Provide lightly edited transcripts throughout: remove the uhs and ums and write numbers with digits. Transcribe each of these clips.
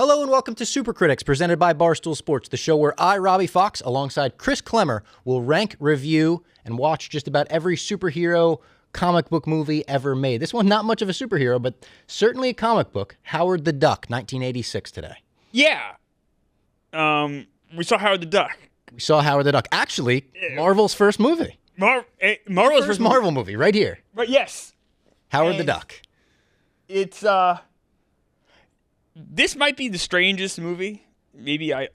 Hello and welcome to Super Critics, presented by Barstool Sports, the show where I, Robbie Fox, alongside Chris Klemmer, will rank, review, and watch just about every superhero comic book movie ever made. This one, not much of a superhero, but certainly a comic book. Howard the Duck, 1986 today. Yeah. We saw Howard the Duck. We saw Howard the Duck. Actually, Marvel's first movie. Marvel's first Marvel movie, right here. Right, yes. Howard the Duck. It's, this might be the strangest movie. Maybe one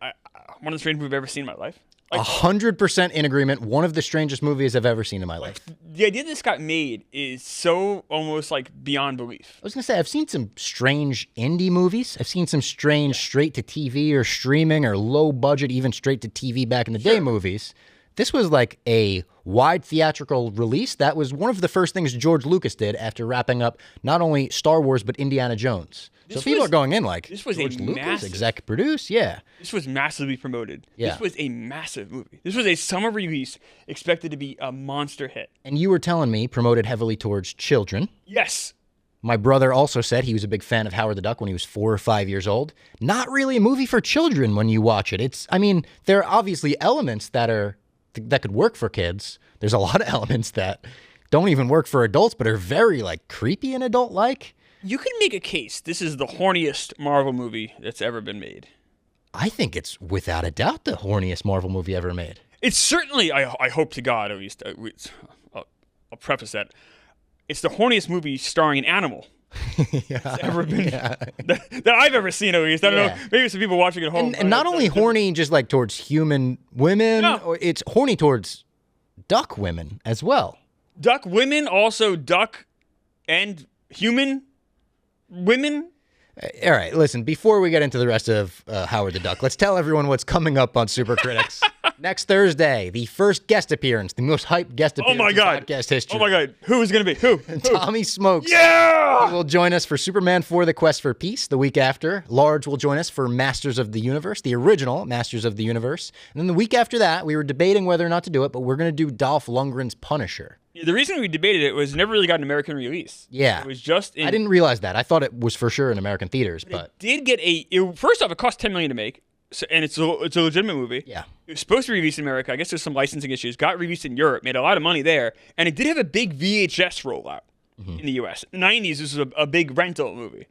of the strangest movies I've ever seen in my life. 100% in agreement. One of the strangest movies I've ever seen in my life. The idea this got made is so almost like beyond belief. I was going to say, I've seen some strange indie movies. I've seen some strange straight-to-TV or streaming or low-budget, even straight-to-TV back in the day movies. This was like a wide theatrical release. That was one of the first things George Lucas did after wrapping up not only Star Wars, but Indiana Jones. So people are going in like, this was George a Lucas, massive, exec produce, yeah. This was massively promoted. Yeah. This was a massive movie. This was a summer release expected to be a monster hit. And you were telling me promoted heavily towards children. Yes. My brother also said he was a big fan of Howard the Duck when he was 4 or 5 years old. Not really a movie for children when you watch it. There are obviously elements that could work for kids. There's a lot of elements that don't even work for adults, but are very like creepy and adult-like. You can make a case this is the horniest Marvel movie that's ever been made. I think it's without a doubt the horniest Marvel movie ever made. It's certainly, I hope to God at least, I'll preface that, it's the horniest movie starring an animal that's ever been, that I've ever seen at least. I don't know, maybe some people watching at home. And not only horny just like towards human women, it's horny towards duck women as well. Duck women, also duck and human women. All right, listen, before we get into the rest of Howard the Duck, let's tell everyone what's coming up on Super Critics. Next Thursday, the first guest appearance, the most hyped guest appearance in podcast history. Oh my God, who is going to be? Who? Tommy Smokes. Yeah! He will join us for Superman 4, The Quest for Peace the week after. Large will join us for Masters of the Universe, the original Masters of the Universe. And then the week after that, we were debating whether or not to do it, but we're going to do Dolph Lundgren's Punisher. The reason we debated it was it never really got an American release. Yeah. It was just I didn't realize that. I thought it was for sure in American theaters, but it did get first off, it cost $10 million to make, and it's a legitimate movie. Yeah. It was supposed to be released in America. I guess there's some licensing issues. Got released in Europe, made a lot of money there, and it did have a big VHS rollout in the U.S. In the 90s, this was a big rental movie.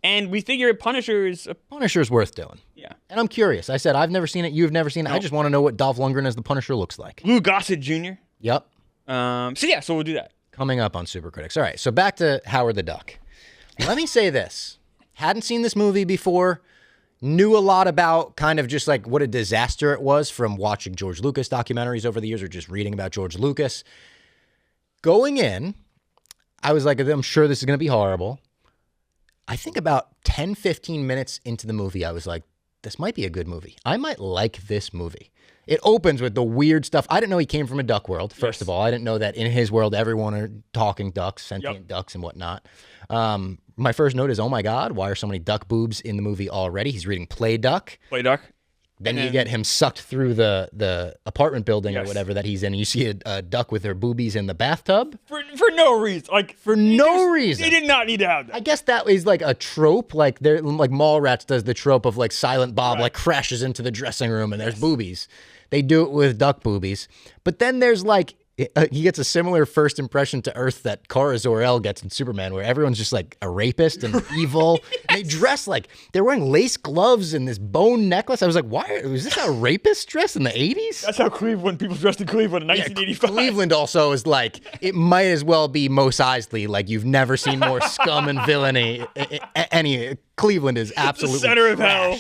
And we figure Punisher's worth doing. Yeah. And I'm curious. I said, I've never seen it. You've never seen it. I just want to know what Dolph Lundgren as the Punisher looks like. Lou Gossett Jr. Yep. So we'll do that. Coming up on Super Critics. All right, so back to Howard the Duck. Let me say this. Hadn't seen this movie before. Knew a lot about kind of just like what a disaster it was from watching George Lucas documentaries over the years or just reading about George Lucas. Going in, I was like, I'm sure this is going to be horrible. I think about 10, 15 minutes into the movie, I was like, this might be a good movie. I might like this movie. It opens with the weird stuff. I didn't know he came from a duck world, first of all. I didn't know that in his world, everyone are talking ducks, sentient ducks and whatnot. My first note is, oh my God, why are so many duck boobs in the movie already? He's reading Play Duck. Play Duck. Then you get him sucked through the apartment building or whatever that he's in. You see a duck with her boobies in the bathtub. For no reason. For no reason. They did not need to have that. I guess that is like a trope. Like Mallrats does the trope of like Silent Bob like crashes into the dressing room and there's boobies. They do it with duck boobies. But then there's like, he gets a similar first impression to Earth that Kara Zor-El gets in Superman, where everyone's just like a rapist and evil. And they dress like, they're wearing lace gloves and this bone necklace. I was like, was this a rapist dress in the 80s? That's how people dressed in Cleveland in 1985. Cleveland also is like, it might as well be Mos Eisley. Like, you've never seen more scum and villainy. Cleveland is absolutely the center of hell.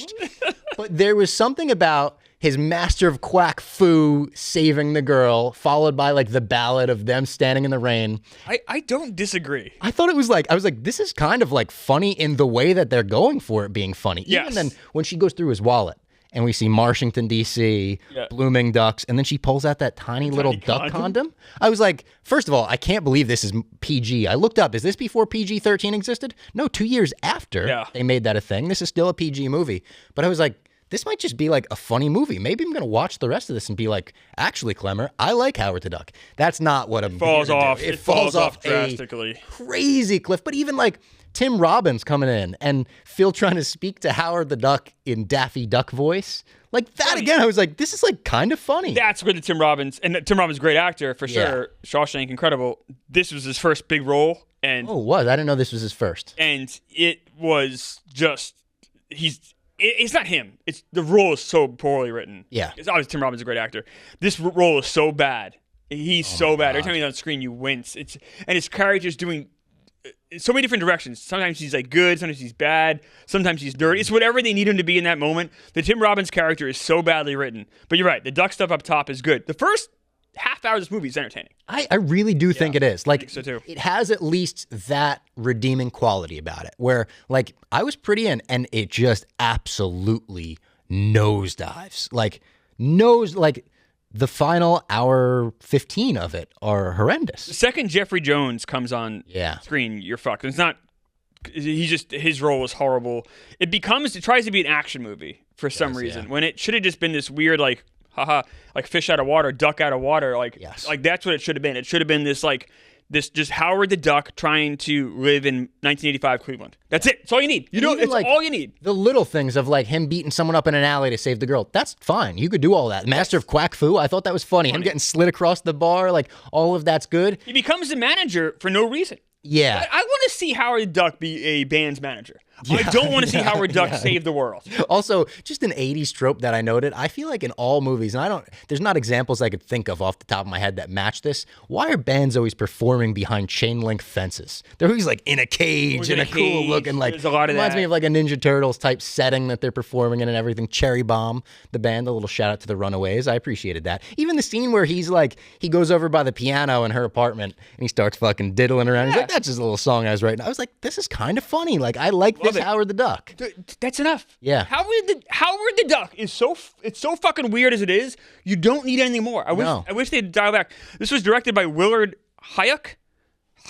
But there was something about his master of quack foo saving the girl, followed by like the ballad of them standing in the rain. I don't disagree. I thought it was like, I was like, this is kind of like funny in the way that they're going for it being funny. Yes. Even then when she goes through his wallet and we see Marshington, D.C., blooming ducks, and then she pulls out that tiny little duck condom. I was like, first of all, I can't believe this is PG. I looked up, is this before PG-13 existed? No, 2 years after they made that a thing. This is still a PG movie. But I was like, this might just be like a funny movie. Maybe I'm going to watch the rest of this and be like, actually, Klemmer, I like Howard the Duck. That's not what I'm falls here to off. do. It falls off drastically. A crazy cliff. But even like Tim Robbins coming in and Phil trying to speak to Howard the Duck in Daffy Duck voice. Like that again, I was like, this is like kind of funny. That's where Tim Robbins, and Tim Robbins, great actor for sure. Shawshank, incredible. This was his first big role, and it was. I didn't know this was his first. And it was just it's not him. It's the role is so poorly written. Yeah, it's obviously Tim Robbins is a great actor. This role is so bad. He's so bad. Every time he's on screen, you wince. And his character's doing so many different directions. Sometimes he's like good, sometimes he's bad, sometimes he's dirty. It's whatever they need him to be in that moment. The Tim Robbins character is so badly written. But you're right, the duck stuff up top is good. The first half hour of this movie is entertaining. I really do think it is. Like, I think so too. It has at least that redeeming quality about it, where like I was pretty in, and it just absolutely nosedives. Like the final hour 15 of it are horrendous. The second Jeffrey Jones comes on screen, you're fucked. It's not. His role is horrible. It tries to be an action movie for some reason when it should have just been this weird like fish out of water, duck out of water. Like that's what it should have been. It should have been this just Howard the Duck trying to live in 1985 Cleveland. That's it. That's all you need. It's all you need. The little things of like him beating someone up in an alley to save the girl. That's fine. You could do all that. Master of Quack Fu, I thought that was funny. Him getting slid across the bar, like all of that's good. He becomes the manager for no reason. Yeah. I want to see Howard the Duck be a band's manager. I don't want to see Howard Duck save the world. Also, just an 80s trope that I noted. I feel like in all movies, and there's not examples I could think of off the top of my head that match this. Why are bands always performing behind chain link fences? They're always like in a cage, in a cool looking, like, there's a lot of reminds that. me of like a Ninja Turtles type setting that they're performing in and everything. Cherry Bomb, the band, a little shout out to the Runaways. I appreciated that. Even the scene where he goes over by the piano in her apartment and he starts fucking diddling around. He's like, that's just a little song I was writing. I was like, this is kind of funny. Like, I like this Howard the Duck. That's enough. Yeah. Howard the Duck is so fucking weird as it is. You don't need anything more. I wish they'd dial back. This was directed by Willard Hayek.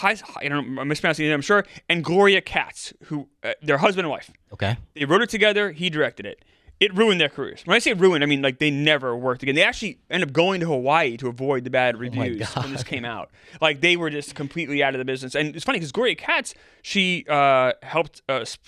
I don't know, I'm mispronouncing it, I'm sure. And Gloria Katz, who they're husband and wife. Okay. They wrote it together. He directed it. It ruined their careers. When I say ruined, I mean like they never worked again. They actually ended up going to Hawaii to avoid the bad reviews when this came out. Like they were just completely out of the business. And it's funny because Gloria Katz, she helped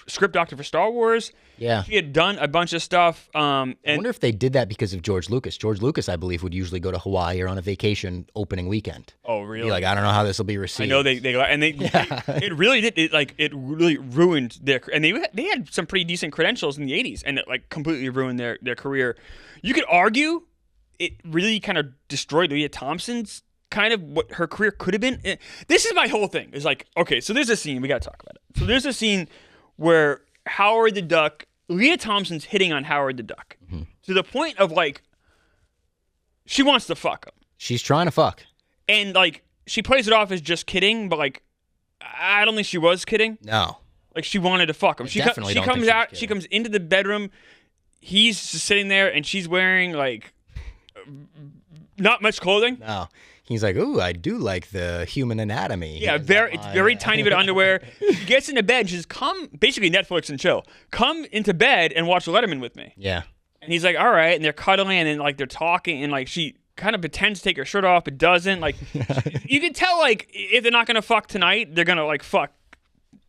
script doctor for Star Wars. Yeah. She had done a bunch of stuff. And I wonder if they did that because of George Lucas. George Lucas, I believe, would usually go to Hawaii or on a vacation opening weekend. Oh, really? Be like, I don't know how this will be received. I know they it really did. It really ruined their, and they had some pretty decent credentials in the 80s, and it like completely ruined their career. You could argue it really kind of destroyed Leah Thompson's kind of what her career could have been. This is my whole thing. It's like, okay, so there's a scene, we got to talk about it. So there's a scene where Howard the Duck, Leah Thompson's hitting on Howard the Duck to the point of like, she wants to fuck him. She's trying to fuck. And like, she plays it off as just kidding, but like, I don't think she was kidding. No. Like, she wanted to fuck him. She comes out, she comes into the bedroom, he's just sitting there, and she's wearing like, not much clothing. No. He's like, ooh, I do like the human anatomy. Yeah, it's very tiny bit of underwear. She gets into bed and she says, come, basically Netflix and chill. Come into bed and watch Letterman with me. Yeah. And he's like, all right. And they're cuddling and then like they're talking and like she kind of pretends to take her shirt off but doesn't. Like, you can tell like if they're not going to fuck tonight, they're going to like fuck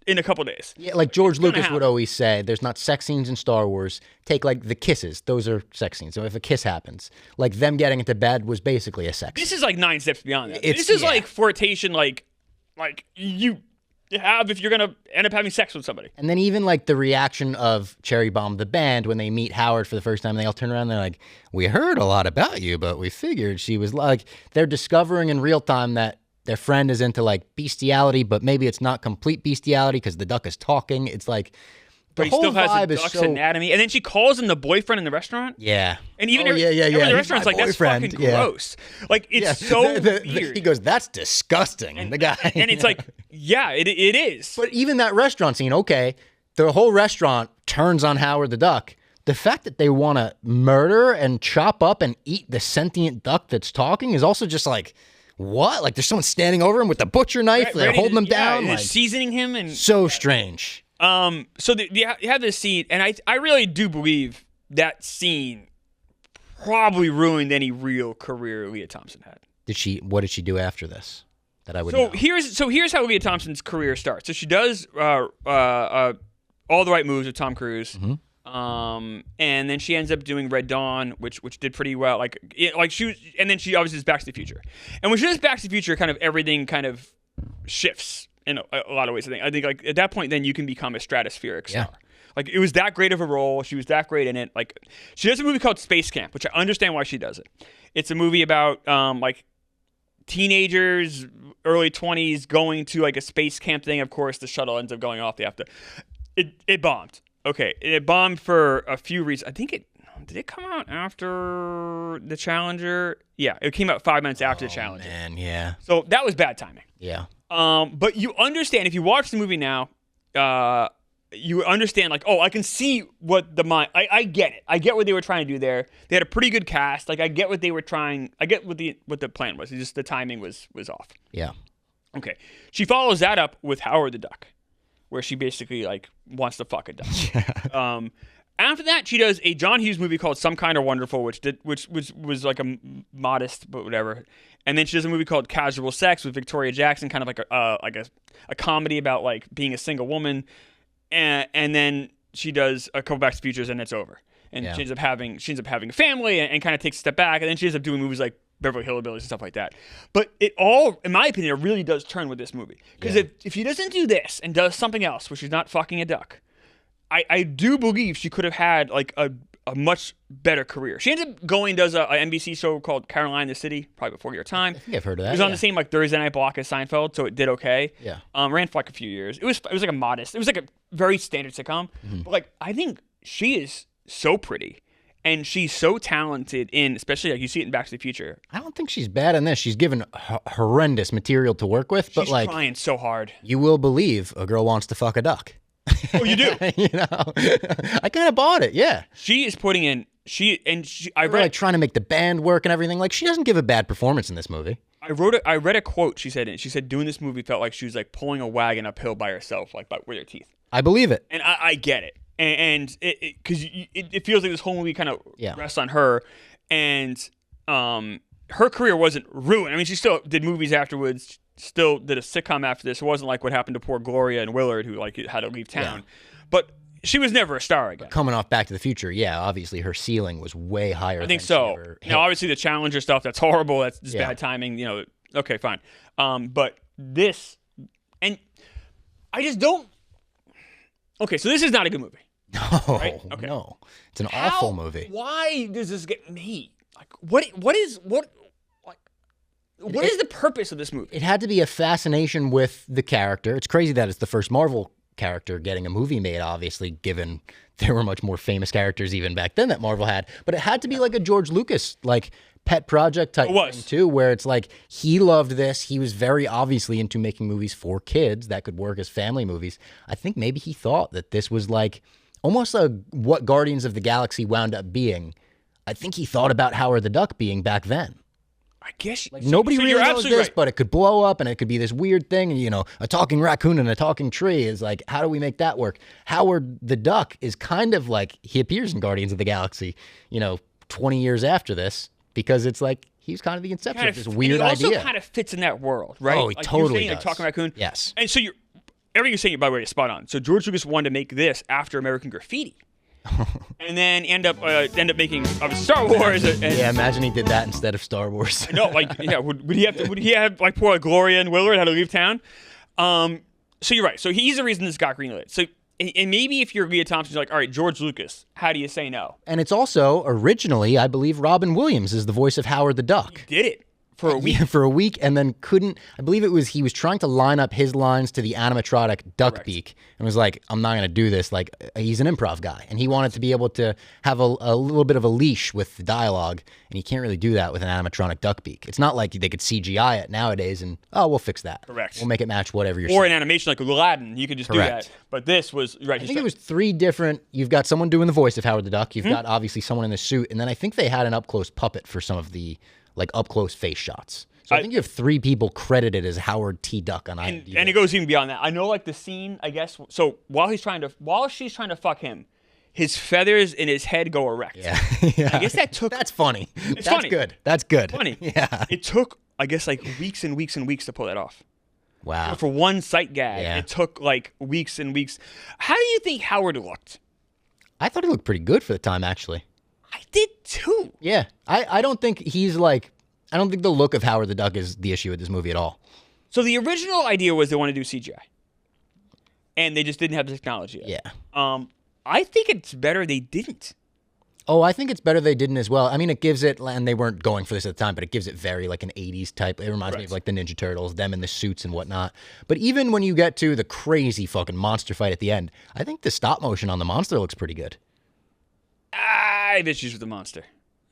in a couple days. Yeah, like George Lucas would always say, there's not sex scenes in Star Wars. Take like the kisses. Those are sex scenes. So if a kiss happens, like them getting into bed was basically a sex scene. This is like 9 steps beyond that. This is like flirtation, like you have if you're going to end up having sex with somebody. And then even like the reaction of Cherry Bomb, the band, when they meet Howard for the first time, they all turn around and they're like, we heard a lot about you, but we figured she was like, they're discovering in real time that their friend is into like bestiality, but maybe it's not complete bestiality because the duck is talking. It's like the whole vibe is so anatomy. And then she calls him the boyfriend in the restaurant. Yeah. And even the restaurant's like, that's fucking gross. Like, it's so weird. He goes, that's disgusting. And the guy. And it's like, yeah, it is. But even that restaurant scene, okay, the whole restaurant turns on Howard the Duck. The fact that they want to murder and chop up and eat the sentient duck that's talking is also just like, what? Like there's someone standing over him with a butcher knife. They're holding him down. And like, seasoning him. And so strange. So you have this scene, and I really do believe that scene probably ruined any real career Leah Thompson had. What did she do after this? That I would So know. here's how Leah Thompson's career starts. So she does All the Right Moves with Tom Cruise. Mm-hmm. And then she ends up doing Red Dawn, which did pretty well. And then she obviously does Back to the Future. And when she does Back to the Future, kind of everything kind of shifts in a lot of ways. I think like at that point, then you can become a stratospheric star. Yeah. Like it was that great of a role. She was that great in it. Like she does a movie called Space Camp, which I understand why she does it. It's a movie about like teenagers, early 20s, going to like a space camp thing. Of course, the shuttle ends up going off. They have to. It bombed. Okay, it bombed for a few reasons. I think did it come out after the Challenger? Yeah, it came out 5 minutes after the Challenger. Man, yeah. So that was bad timing. Yeah. But you understand if you watch the movie now, you understand like, oh, I can see what the mind. I get it. I get what they were trying to do there. They had a pretty good cast. Like I get what they were trying. I get what the plan was. It's just the timing was off. Yeah. Okay. She follows that up with Howard the Duck, where she basically like wants to fuck a duck. After that, she does a John Hughes movie called Some Kind of Wonderful, which was like a modest but whatever. And then she does a movie called Casual Sex with Victoria Jackson, kind of like a comedy about like being a single woman. And then she does a couple Back to the Futures, and it's over. And she ends up having a family and kind of takes a step back. And then she ends up doing movies like Beverly Hillbillies and stuff like that. But it all, in my opinion, it really does turn with this movie. Because if she doesn't do this and does something else, where she's not fucking a duck, I do believe she could have had like a much better career. She ends up going, does a NBC show called Caroline the City, probably before your time. I think I've heard of that. It was on the same like Thursday night block as Seinfeld, so it did okay. Yeah. Ran for like a few years. It was like it was like a very standard sitcom. Mm-hmm. But like I think she is so pretty. And she's so talented especially like you see it in Back to the Future. I don't think she's bad in this. She's given horrendous material to work with, but she's trying so hard. You will believe a girl wants to fuck a duck. Oh, you do? You know, I kind of bought it. Yeah, she is putting in. I read like trying to make the band work and everything. Like she doesn't give a bad performance in this movie. I read a quote. She said doing this movie felt like she was like pulling a wagon uphill by herself, like with her teeth. I believe it, and I get it. And because it feels like this whole movie kind of rests on her, and her career wasn't ruined. I mean, she still did movies afterwards, still did a sitcom after this. It wasn't like what happened to poor Gloria and Willard, who like had to leave town. Yeah. But she was never a star again. Coming off Back to the Future, obviously her ceiling was way higher. I think so. Now, obviously the Challenger stuff, that's horrible. That's just bad timing. You know, okay, fine. But this, and I just don't. Okay, so this is not a good movie. No, right? Okay. No, it's an awful movie. Why does this get made? Like, what is the purpose of this movie? It had to be a fascination with the character. It's crazy that it's the first Marvel character getting a movie made, obviously, given there were much more famous characters even back then that Marvel had. But it had to be like a George Lucas, like, pet project type thing too, where it's like he loved this. He was very obviously into making movies for kids that could work as family movies. I think maybe he thought that this was like almost what Guardians of the Galaxy wound up being. I think he thought about Howard the Duck being back then. I guess like nobody really knows this, but it could blow up and it could be this weird thing. And, you know, a talking raccoon and a talking tree is like, how do we make that work? Howard the Duck is kind of like he appears in Guardians of the Galaxy, 20 years after this. Because it's like he's kind of the inception of this weird idea. He also kind of fits in that world, right? Oh, he totally does. Like Talking Raccoon. Yes. And so everything you're saying, by the way, is spot on. So George Lucas wanted to make this after American Graffiti, and then end up making Star Wars. Imagine he did that instead of Star Wars. No, would he have like poor Gloria and Willard had to leave town? So you're right. So he's the reason this got greenlit. So. And maybe if you're Leah Thompson, you're like, all right, George Lucas, how do you say no? And it's also, originally, I believe Robin Williams is the voice of Howard the Duck. He did it for a week. Yeah, for a week, and then couldn't, I believe he was trying to line up his lines to the animatronic duck beak, and was like, I'm not going to do this. Like, he's an improv guy, and he wanted to be able to have a little bit of a leash with the dialogue, and you can't really do that with an animatronic duck beak. It's not like they could CGI it nowadays, and, we'll fix that. Correct. We'll make it match whatever you're saying. Or an animation like Aladdin, you could just do that. But this was, right. I think it was 3 different, you've got someone doing the voice of Howard the Duck, you've got obviously someone in the suit, and then I think they had an up-close puppet for some of the, like, up-close face shots. So I think you have 3 people credited as Howard T. Duck on IMDb. And it goes even beyond that. I know, like, the scene, I guess, so while she's trying to fuck him, his feathers in his head go erect. Yeah. I guess that took. That's funny. It's That's funny. good. That's good. Funny. Yeah. It took, I guess, like weeks and weeks and weeks to pull that off. Wow. For one sight gag, Yeah. it took like weeks and weeks. How do you think Howard looked? I thought he looked pretty good for the time, actually. I did too. Yeah. I don't think he's like, I don't think the look of Howard the Duck is the issue with this movie at all. So the original idea was they want to do CGI, and they just didn't have the technology yet. Yeah. I think it's better they didn't. Oh, I think it's better they didn't as well. I mean, it gives it, and they weren't going for this at the time, but it gives it very like an 80s type. It reminds me of like the Ninja Turtles, them in the suits and whatnot. But even when you get to the crazy fucking monster fight at the end, I think the stop motion on the monster looks pretty good. I have issues with the monster.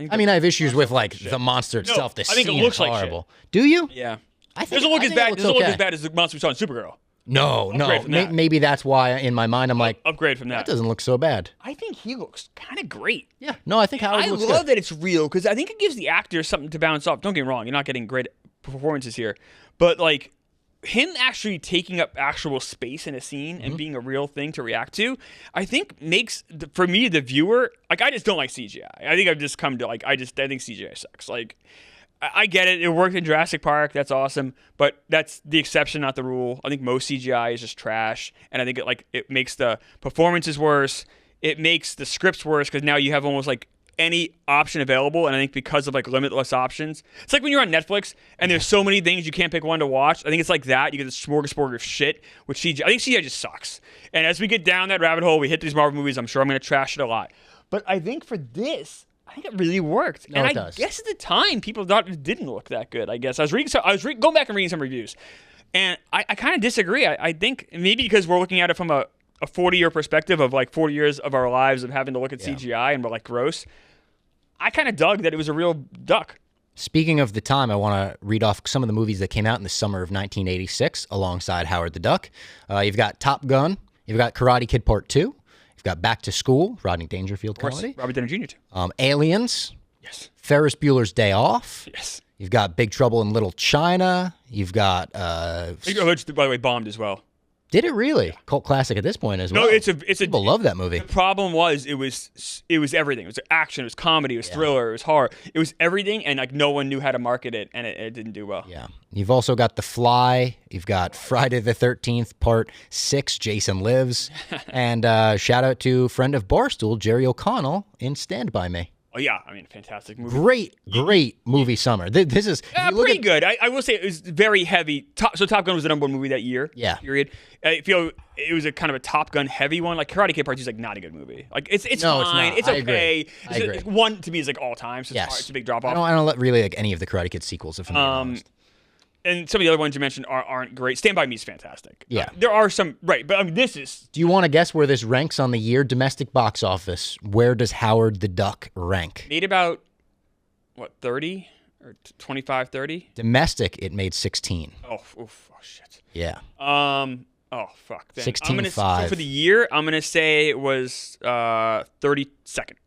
I mean, I have issues with like the monster itself. The I think it scene looks is like horrible. Do you? Yeah. I think Doesn't look I as think it bad. looks Doesn't look okay. as bad as the monster we saw in Supergirl. No. from that. Maybe that's why in my mind I'm like, Upgrade from that doesn't look so bad. I think he looks kind of great. Yeah. No, I think Howard I looks love good. that it's real because I think it gives the actors something to bounce off. Don't get me wrong, you're not getting great performances here, but like him actually taking up actual space in a scene and being a real thing to react to, I think makes for me the viewer like I just don't like CGI. I think I've just come to like I think CGI sucks. Like I get it. It worked in Jurassic Park. That's awesome. But that's the exception, not the rule. I think most CGI is just trash. And I think it makes the performances worse. It makes the scripts worse because now you have almost like any option available. And I think because of like limitless options, it's like when you're on Netflix and there's so many things you can't pick one to watch. I think it's like that. You get this smorgasbord of shit with CGI. I think CGI just sucks. And as we get down that rabbit hole, we hit these Marvel movies. I'm sure I'm going to trash it a lot. But I think for this, I think it really worked. No, and it does. I guess at the time, people thought it didn't look that good, I guess. I was going back and reading some reviews. And I kind of disagree. I think maybe because we're looking at it from a 40-year perspective of like 40 years of our lives of having to look at CGI and we're like, gross. I kind of dug that it was a real duck. Speaking of the time, I want to read off some of the movies that came out in the summer of 1986 alongside Howard the Duck. You've got Top Gun. You've got Karate Kid Part 2. You've got Back to School, Rodney Dangerfield comedy. Robert Downey Jr. too. Aliens. Yes. Ferris Bueller's Day Off. Yes. You've got Big Trouble in Little China. You've got... Which, by the way, bombed as well. Did it really? Cult classic at this point as well. No, it's a. People love that movie. The problem was it was everything. It was action. It was comedy. It was thriller. It was horror. It was everything, and like no one knew how to market it, and it didn't do well. Yeah. You've also got The Fly. You've got Friday the 13th, Part 6, Jason Lives. And shout out to friend of Barstool, Jerry O'Connell, in Stand By Me. Oh yeah, I mean, fantastic movie. Great movie summer. This is pretty good. I will say it was very heavy. So Top Gun was the number one movie that year. Yeah. Period. I feel it was a kind of a Top Gun heavy one. Like Karate Kid Part 2 is like not a good movie. Like it's No, fine. it's not. It's okay. I agree. One to me is like all time. So Yes. it's a big drop off. I don't really like any of the Karate Kid sequels, if I'm being honest. And some of the other ones you mentioned aren't great. Stand By Me is fantastic. Yeah. There are some right, but I mean this is. Do you want to guess where this ranks on the year domestic box office? Where does Howard the Duck rank? Made about, 30 or 25, 30? Domestic, it made 16. Oh shit. Yeah. Oh, fuck. Then 16.5. So for the year, I'm going to say it was 32nd. It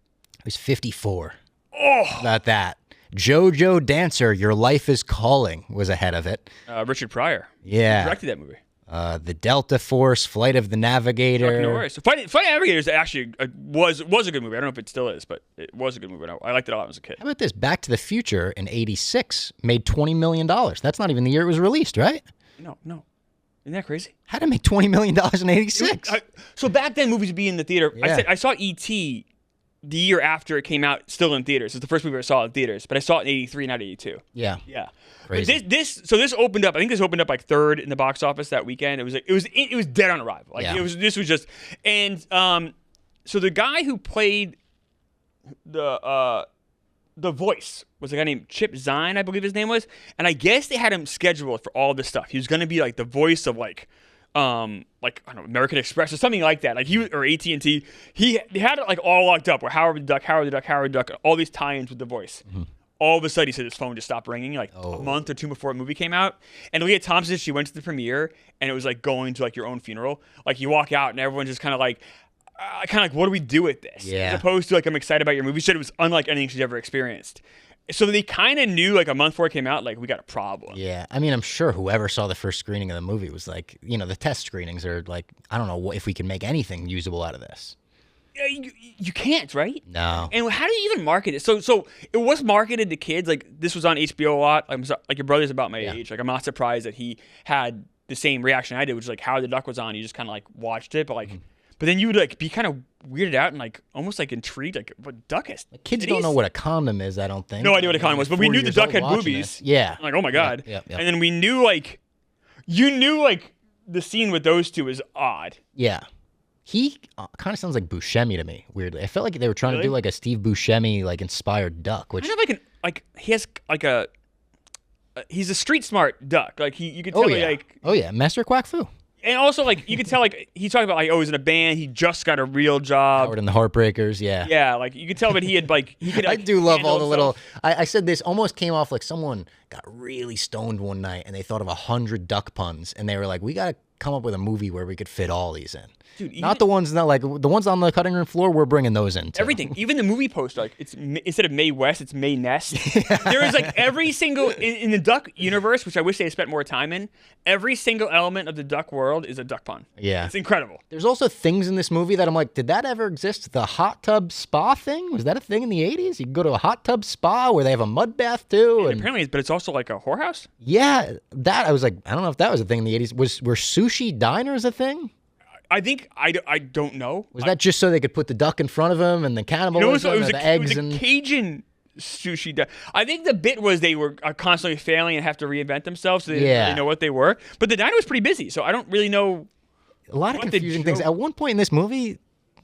was 54. Oh! About that. JoJo Dancer, Your Life is Calling was ahead of it. Richard Pryor. Yeah. He directed that movie. The Delta Force, Flight of the Navigator. No worries. So Flight of the Navigator is actually was a good movie. I don't know if it still is, but it was a good movie. I liked it a lot when I was a kid. How about this? Back to the Future in 86 made $20 million. That's not even the year it was released, right? No. Isn't that crazy? How did it make $20 million in 86? So back then, movies would be in the theater. Yeah. I saw E.T. the year after it came out, still in theaters. It's the first movie I saw in theaters, but I saw it in 83, not 82. Yeah. Yeah. Crazy. But this opened up. I think this opened up like third in the box office that weekend. It was dead on arrival. Like Yeah. this was just and so the guy who played the voice was a guy named Chip Zien, I believe his name was, and I guess they had him scheduled for all this stuff. He was going to be like the voice of like I don't know, American Express or something like that. Like or AT&T. They had it like all locked up where Howard the Duck, all these tie-ins with the voice. Mm-hmm. All of a sudden, he said his phone just stopped ringing like a month or two before the movie came out. And Leah Thompson, she went to the premiere, and it was like going to like your own funeral. Like you walk out, and everyone's just kind of like, what do we do with this? Yeah. As opposed to like, I'm excited about your movie. She said it was unlike anything she's ever experienced. So they kind of knew like a month before it came out, like we got a problem. Yeah. I mean, I'm sure whoever saw the first screening of the movie was like, the test screenings are like, I don't know if we can make anything usable out of this. You can't, right? No. And how do you even market it? So it was marketed to kids. Like this was on HBO a lot. Like your brother's about my age. Like I'm not surprised that he had the same reaction I did, which is like Howard the Duck was on. You just kind of like watched it, but like, but then you would like be kind of weirded out and like almost like intrigued. Like what duck is? Kids don't know what a condom is. I don't think. No idea what a condom was, but we knew the duck had boobies. Yeah. Like oh my god. Yep. And then we knew like, you knew like the scene with those two is odd. Yeah. He kind of sounds like Buscemi to me, weirdly. I felt like they were trying to do like a Steve Buscemi like inspired duck, which kind of like he has like a he's a street smart duck. Like you could tell Master Quack Fu. And also like you could tell like he's talking about like he's in a band, he just got a real job. Howard and the Heartbreakers, yeah. Yeah, like you could tell that he had like he could. Like, I do love all the little. I said this almost came off like someone got really stoned one night and they thought of 100 duck puns and they were like, we gotta come up with a movie where we could fit all these in. Dude, not the ones that like the ones on the cutting room floor. We're bringing those in. Too. Everything, even the movie poster, like it's instead of May West, it's May Nest. There is like every single in the duck universe, which I wish they had spent more time in. Every single element of the duck world is a duck pun. Yeah, it's incredible. There's also things in this movie that I'm like, did that ever exist? The hot tub spa thing, was that a thing in the 80s? You can go to a hot tub spa where they have a mud bath too. And apparently, but it's also like a whorehouse. Yeah, that I was like, I don't know if that was a thing in the 80s. Were sushi diners a thing? I think I don't know. Was that just so they could put the duck in front of them and the cannibalism it was the eggs it was and a Cajun sushi. I think the bit was they were constantly failing and have to reinvent themselves, so they didn't really know what they were. But the diner was pretty busy, so I don't really know. A lot of confusing things. At one point in this movie,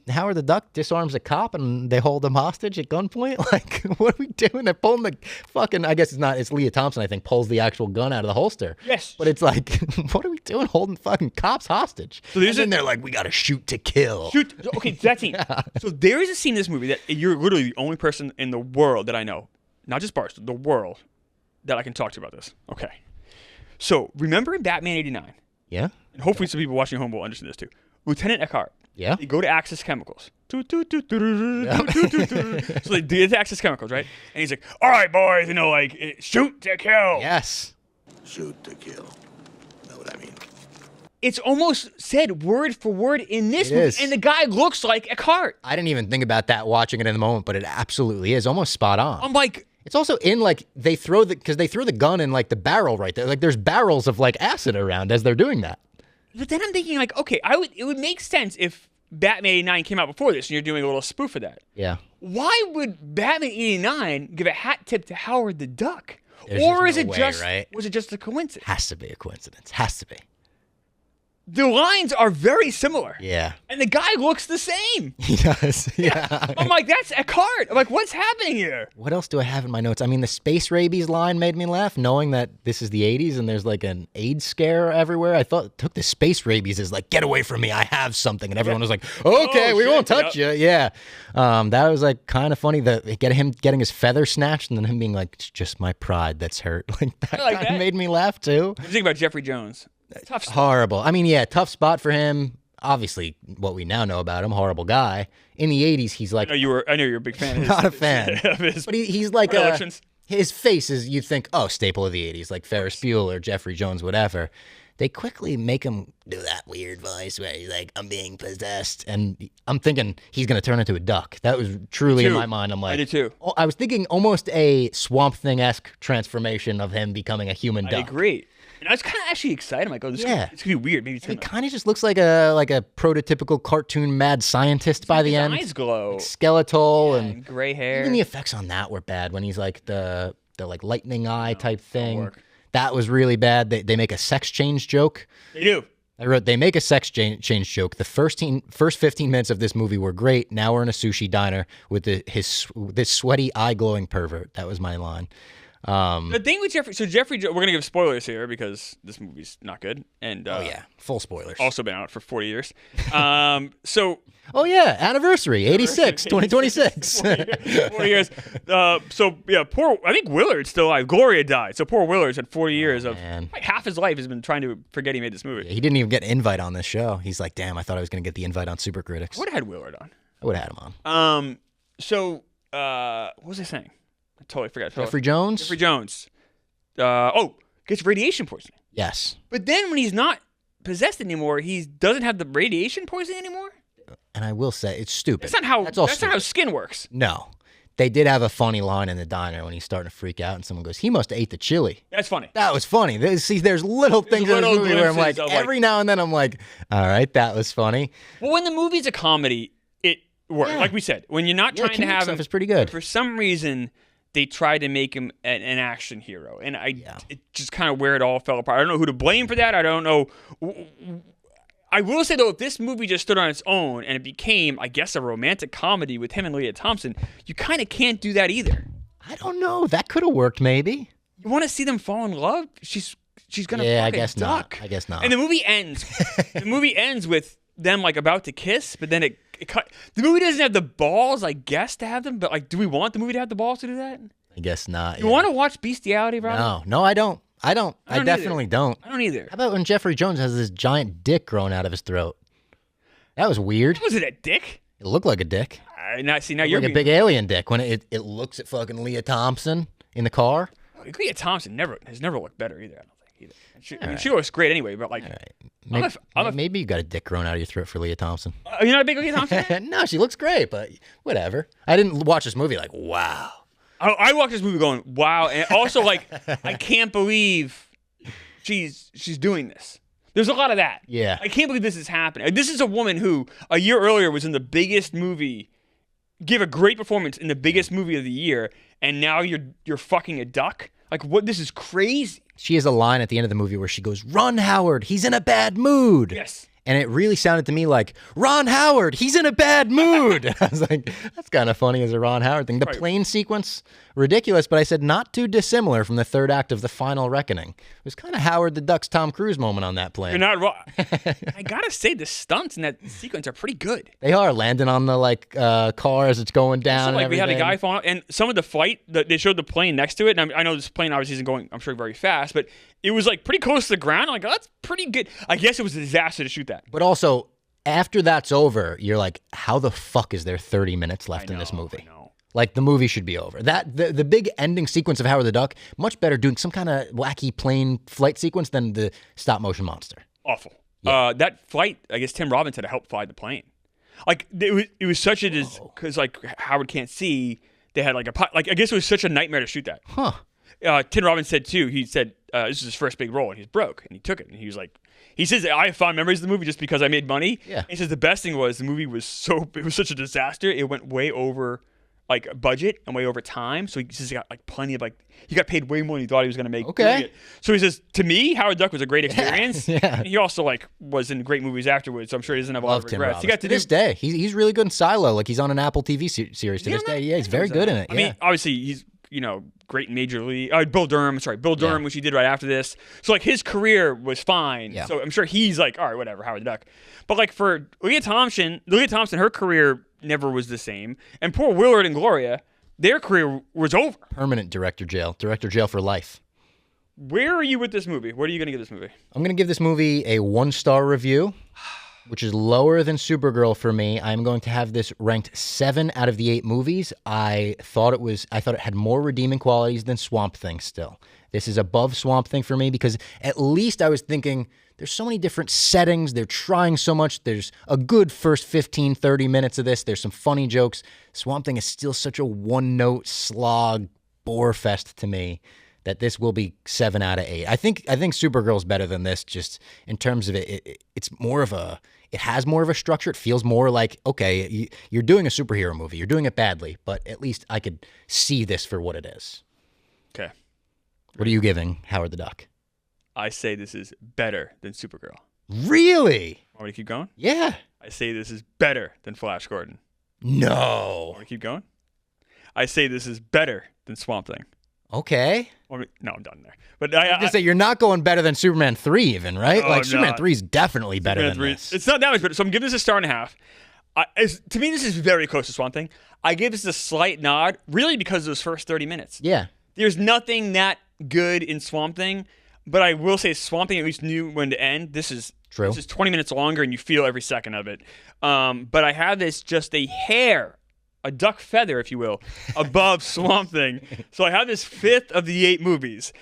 Howard the Duck disarms a cop and they hold him hostage at gunpoint. Like, what are we doing? They're pulling the fucking, I guess it's Leah Thompson, I think, pulls the actual gun out of the holster. Yes. But it's like, what are we doing holding fucking cops hostage? So and they're like, we got to shoot to kill. Shoot. Okay, that scene. So there is a scene in this movie that you're literally the only person in the world that I know, not just Barstow, the world, that I can talk to about this. Okay. So remember in Batman 89? Yeah. And hopefully some people watching at home will understand this too. Lieutenant Eckhart. Yeah. They go to Axis Chemicals. So they did Axis Chemicals, right? And he's like, all right, boys, like, shoot to kill. Yes. Shoot to kill. Know what I mean? It's almost said word for word in this movie. Is. And the guy looks like Eckhart. I didn't even think about that watching it in the moment, but it absolutely is. Almost spot on. I'm like... It's also in, like, they throw the gun in, like, the barrel right there. Like, there's barrels of, like, acid around as they're doing that. But then I'm thinking, like, okay, it would make sense if Batman 89 came out before this and you're doing a little spoof of that. Yeah. Why would Batman 89 give a hat tip to Howard the Duck? There's or just is no it way, just right? was it just a coincidence? Has to be a coincidence. Has to be. The lines are very similar. Yeah. And the guy looks the same. He does. Yeah. I'm like, that's Eckhart. I'm like, what's happening here? What else do I have in my notes? I mean, the space rabies line made me laugh, knowing that this is the 80s and there's like an AIDS scare everywhere. I took the space rabies as like, get away from me, I have something. And everyone was like, okay, we won't touch you. Yeah. That was like kind of funny. Him getting his feather snatched and then him being like, it's just my pride that's hurt. Like that made me laugh too. What do you think about Jeffrey Jones? Tough spot. Horrible. I mean, yeah, tough spot for him. Obviously, what we now know about him, horrible guy. In the 80s, he's like... I know you're a big fan of his. Not a fan. But he's like... his face is, you'd think, staple of the 80s, like Ferris Bueller, Jeffrey Jones, whatever. They quickly make him do that weird voice where he's like, I'm being possessed. And I'm thinking he's going to turn into a duck. That was truly in my mind. I'm like... I did too. I was thinking almost a Swamp Thing-esque transformation of him becoming a human duck. I agree. And I was kind of actually excited. I'm like, this could be weird. Maybe it kind of just looks like a prototypical cartoon mad scientist by the end. His eyes glow. Like skeletal and gray hair. Even the effects on that were bad when he's like the like lightning eye type thing. That was really bad. They make a sex change joke. They do. They make a sex change joke. The first 15 minutes of this movie were great. Now we're in a sushi diner with this sweaty eye glowing pervert. That was my line. The thing with Jeffrey, we're gonna give spoilers here because this movie's not good, and full spoilers. Also been out for 40 years. Anniversary 86, 2026. 40 years. Poor. I think Willard's still alive. Gloria died, so poor Willard's had 40 years of like, half his life has been trying to forget he made this movie. Yeah, he didn't even get an invite on this show. He's like, damn, I thought I was gonna get the invite on Super Critics. I would have had Willard on. I would have had him on. What was I saying? I totally forgot. Jeffrey Jones? Jeffrey Jones. Gets radiation poisoning. Yes. But then when he's not possessed anymore, he doesn't have the radiation poisoning anymore? And I will say, it's stupid. That's not how. That's all That's not how skin works. No. They did have a funny line in the diner when he's starting to freak out, and someone goes, "He must have ate the chili." That's funny. That was funny. There's little things in this movie where I'm like, every now and then I'm like, all right, that was funny. Well, when the movie's a comedy, it works. Like we said, when you're not trying to have him, stuff is pretty good. For some reason, they tried to make him an action hero, and it just kind of where it all fell apart. I don't know who to blame for that. I don't know. I will say, though, if this movie just stood on its own and it became, I guess, a romantic comedy with him and Leah Thompson, you kind of can't do that either. I don't know. That could have worked, maybe. You want to see them fall in love? She's gonna fuck I guess a duck. not. I guess not. And the movie ends. The movie ends with them like about to kiss, but then it cut. The movie doesn't have the balls, I guess, to have them. But like, do we want the movie to have the balls to do that? I guess not. You want to watch bestiality, Robbie? No, I don't. I definitely don't. I don't either. How about when Jeffrey Jones has this giant dick growing out of his throat? That was weird. Was it a dick? It looked like a dick. Now you're like a big alien dick when it looks at fucking Leah Thompson in the car. Leah Thompson has never looked better either. I don't think either. She looks great anyway, but like, maybe you got a dick growing out of your throat for Leah Thompson. You're not a big Leah Thompson fan? No, she looks great, but whatever. I didn't watch this movie like, wow. I watched this movie going, wow, and also like, I can't believe she's doing this. There's a lot of that. Yeah. I can't believe this is happening. This is a woman who a year earlier was in the biggest movie, gave a great performance in the biggest movie of the year, and now you're fucking a duck? Like, what? This is crazy. She has a line at the end of the movie where she goes, "Run, Howard, he's in a bad mood." Yes. And it really sounded to me like, Ron Howard, he's in a bad mood. I was like, that's kind of funny as a Ron Howard thing. The plane sequence, ridiculous, but I said not too dissimilar from the third act of The Final Reckoning. It was kind of Howard the Duck's Tom Cruise moment on that plane. You're not wrong. I gotta say, the stunts in that sequence are pretty good. They are, landing on the car as it's going down. Also, and we had a guy falling out, and some of the flight, they showed the plane next to it, and I know this plane obviously isn't going, I'm sure, very fast, but it was like pretty close to the ground. I'm like, oh, that's pretty good. I guess it was a disaster to shoot that. But also, after that's over, you're like, how the fuck is there 30 minutes left in this movie? I know. Like, the movie should be over. The big ending sequence of Howard the Duck, much better doing some kind of wacky plane flight sequence than the stop motion monster. Awful. Yeah. That flight, I guess Tim Robbins had to help fly the plane. Like, it was such a because like Howard can't see. They had like I guess it was such a nightmare to shoot that. Huh. Tim Robbins said too. He said this is his first big role, and he's broke, and he took it, and he was like, he says, I have fond memories of the movie just because I made money. Yeah. He says the best thing was the movie was such a disaster. It went way over like budget and way over time. So he says he got like plenty of he got paid way more than he thought he was going to make. Okay. So he says, to me, Howard Duck was a great experience. Yeah. And he also was in great movies afterwards. So I'm sure he doesn't have a lot of regrets. He got to this day. He's really good in Silo. Like, he's on an Apple TV series to this day. Yeah, he's very good in it. I mean, obviously he's great in Major League. Bill Durham, which he did right after this. So like his career was fine. Yeah. So I'm sure he's like, all right, whatever, Howard the Duck. But like for Leah Thompson, her career never was the same. And poor Willard and Gloria, their career was over. Permanent director jail for life. Where are you with this movie? What are you going to give this movie? I'm going to give this movie a 1-star review, which is lower than Supergirl for me. I'm going to have this ranked 7 out of the 8 movies. I thought it had more redeeming qualities than Swamp Thing still. This is above Swamp Thing for me because at least I was thinking there's so many different settings. They're trying so much. There's a good first 15, 30 minutes of this. There's some funny jokes. Swamp Thing is still such a one-note slog bore fest to me that this will be 7 out of 8. I think Supergirl's better than this just in terms of it's more of a... It has more of a structure. It feels more like, okay, you're doing a superhero movie. You're doing it badly, but at least I could see this for what it is. Okay. What are you giving Howard the Duck? I say this is better than Supergirl. Really? Want me to keep going? Yeah. I say this is better than Flash Gordon. No. Want me to keep going? I say this is better than Swamp Thing. Okay. No, I'm done there. But I was gonna say, you're not going better than Superman 3 even, right? Like, Superman 3 is definitely better than this. It's not that much better. So I'm giving this a 1.5 stars. To me, this is very close to Swamp Thing. I give this a slight nod, really because of those first 30 minutes. Yeah. There's nothing that good in Swamp Thing, but I will say Swamp Thing at least knew when to end. This is true. This is 20 minutes longer, and you feel every second of it. But I have this just a hair, a duck feather, if you will, above Swamp Thing. So I have this 5th of the 8 movies.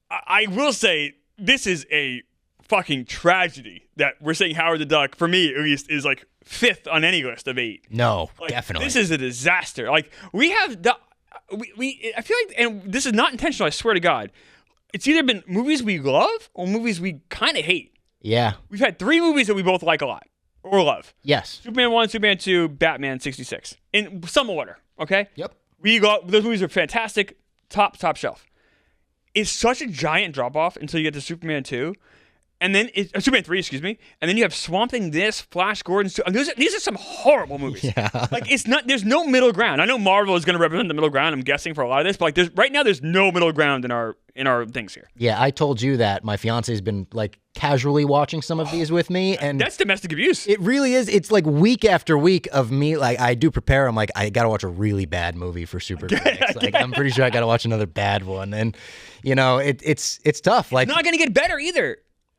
I will say this is a fucking tragedy that we're saying Howard the Duck, for me at least, is like fifth on any list of 8. No, Like, definitely. This is a disaster. Like we have the, I feel like, and this is not intentional. I swear to God, it's either been movies we love or movies we kind of hate. Yeah. We've had 3 movies that we both like a lot or love. Yes. Superman 1, Superman 2, Batman 66 in some order. Okay. Yep. Those movies are fantastic, top shelf. It's such a giant drop off until you get to Superman 2. And then Superman 3, excuse me, and then you have Swamp Thing, Flash Gordon. These are some horrible movies. Yeah. Like it's not. There's no middle ground. I know Marvel is going to represent the middle ground. I'm guessing for a lot of this, but like right now, there's no middle ground in our things here. Yeah, I told you that my fiance's been like casually watching some of these with me, and That's domestic abuse. it really is. It's like week after week of me. Like I do prepare. I'm like, I gotta watch a really bad movie for Super Critics. Like I'm pretty sure I gotta watch another bad one, and it's tough. Like Not going to get better either.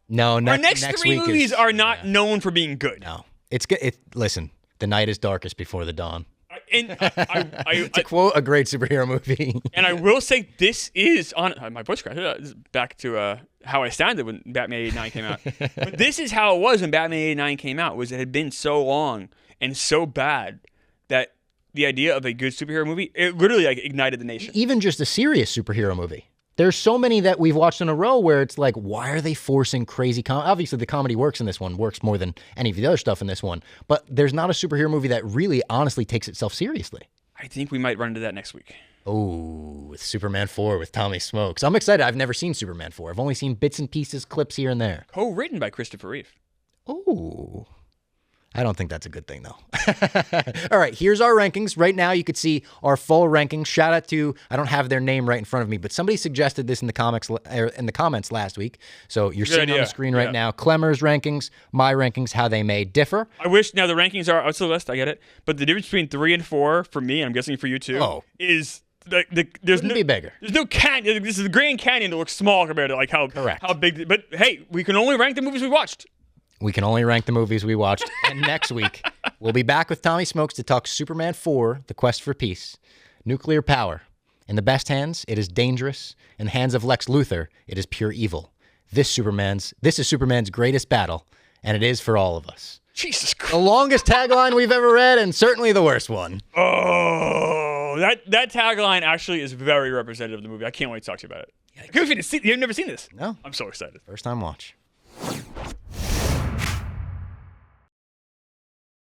no, Our next 3 week movies is, are not known for being good. no. It's good. Listen, the night is darkest before the dawn. And To quote a great superhero movie. and I will say this is on my voice cracked. This is back to how I sounded when Batman 89 came out. But this is how it was when Batman 89 came out. Was it had been so long and so bad that the idea of a good superhero movie, it literally like ignited the nation. Even just a serious superhero movie. There's so many that we've watched in a row where it's like, why are they forcing crazy obviously, the comedy works in this one, works more than any of the other stuff in this one. But there's not a superhero movie that really, honestly takes itself seriously. I think we might run into that next week. Oh, with Superman 4 with Tommy Smokes. I'm excited. I've never seen Superman 4. I've only seen bits and pieces, clips here and there. Co-written by Christopher Reeve. Oh, I don't think that's a good thing, though. All right, here's our rankings. Right now, you could see our full rankings. Shout out to, I don't have their name right in front of me, but somebody suggested this in the comments last week. So you're seeing on the screen right now, Klemmer's rankings, my rankings, how they may differ. I wish, now the rankings are outside the list, I get it. But the difference between 3 and 4, for me, and I'm guessing for you too, is there's Couldn't be bigger. There's no canyon. This is the Grand Canyon that looks small compared to like how big. But hey, we can only rank the movies we watched. We can only rank the movies we watched. And next week, we'll be back with Tommy Smokes to talk Superman 4, The Quest for Peace. Nuclear power. In the best hands, it is dangerous. In the hands of Lex Luthor, it is pure evil. This is Superman's greatest battle, and it is for all of us. Jesus Christ. The longest tagline we've ever read, and certainly the worst one. Oh, that tagline actually is very representative of the movie. I can't wait to talk to you about it. You've never seen this? No. I'm so excited. First time watch.